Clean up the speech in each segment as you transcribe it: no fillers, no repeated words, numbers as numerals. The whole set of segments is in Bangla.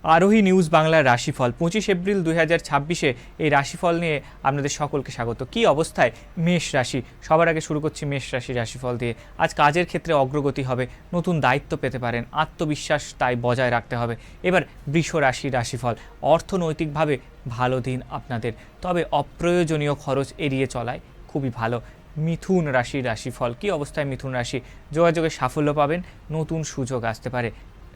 আরোহী নিউজ বাংলার রাশিফল 25 এপ্রিল 2026-এ এই রাশিফল নিয়ে আপনাদের সকলকে স্বাগত। কি অবস্থায় মেষ রাশি? সবার আগে শুরু করছি মেষ রাশির রাশিফল দিয়ে। আজ কাজের ক্ষেত্রে অগ্রগতি হবে, নতুন দায়িত্ব পেতে পারেন, আত্মবিশ্বাস তাই বজায় রাখতে হবে। এবার বৃষ রাশির রাশিফল, অর্থনৈতিকভাবে ভালো দিন আপনাদের, তবে অপ্রয়োজনীয় খরচ এড়িয়ে চলায় খুবই ভালো। মিথুন রাশির রাশিফল, কি অবস্থায় মিথুন রাশি? যোগাযোগে সাফল্য পাবেন, নতুন সুযোগ আসতে পারে,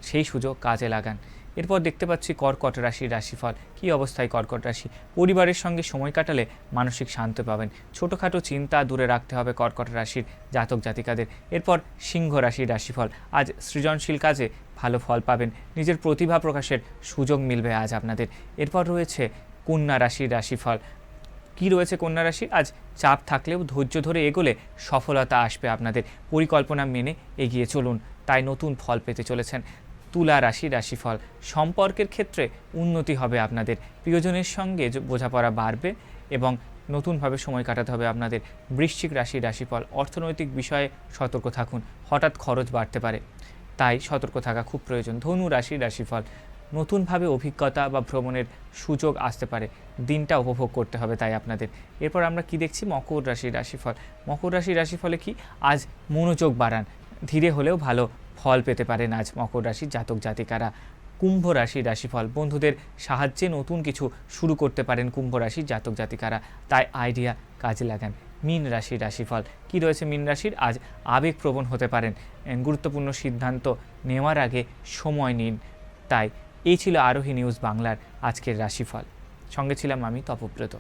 সেই সুযোগ কাজে লাগান। এরপর দেখতে পাচ্ছি কর্কট রাশির রাশিফল, কী অবস্থায় কর্কট রাশি? পরিবারের সঙ্গে সময় কাটালে মানসিক শান্তি পাবেন, ছোটোখাটো চিন্তা দূরে রাখতে হবে কর্কট রাশির জাতক জাতিকাদের। এরপর সিংহ রাশির রাশিফল, আজ সৃজনশীল কাজে ভালো ফল পাবেন, নিজের প্রতিভা প্রকাশের সুযোগ মিলবে আজ আপনাদের। এরপর রয়েছে কন্যা রাশির রাশিফল, কি রয়েছে কন্যা রাশি? আজ চাপ থাকলেও ধৈর্য ধরে এগোলে সফলতা আসবে আপনাদের, পরিকল্পনা মেনে এগিয়ে চলুন, তাই নতুন ফল পেতে চলেছেন। তুলা রাশি রাশিফল, সম্পর্কের ক্ষেত্রে উন্নতি হবে আপনাদের, প্রিয়জনের সঙ্গে বোঝাপড়া বাড়বে এবং নতুনভাবে সময় কাটাতে হবে আপনাদের। বৃশ্চিক রাশি রাশিফল, অর্থনৈতিক বিষয়ে সতর্ক থাকুন, হঠাৎ খরচ বাড়তে পারে, তাই সতর্ক থাকা খুব প্রয়োজন। ধনু রাশি রাশিফল, নতুনভাবে অভিজ্ঞতা বা ভ্রমণের সুযোগ আসতে পারে, দিনটা উপভোগ করতে হবে তাই আপনাদের। এরপর আমরা কি দেখছি মকর রাশির রাশিফল। মকর রাশির রাশিফলে কি? আজ মনোযোগ বাড়ান, ধীরে হলেও ভালো ফল পেতে পারেন আজ মকর রাশির জাতক জাতিকারা। কুম্ভ রাশির রাশিফল, বন্ধুদের সাহায্যে নতুন কিছু শুরু করতে পারেন কুম্ভ রাশির জাতক জাতিকারা, তাই আইডিয়া কাজে লাগান। মীন রাশির রাশিফল, কি রয়েছে মীন রাশির? আজ আবেগপ্রবণ হতে পারেন, গুরুত্বপূর্ণ সিদ্ধান্ত নেওয়ার আগে সময় নিন। তাই এই ছিল আরোহী নিউজ বাংলার আজকের রাশিফল। সঙ্গে ছিলাম আমি তপব্রত।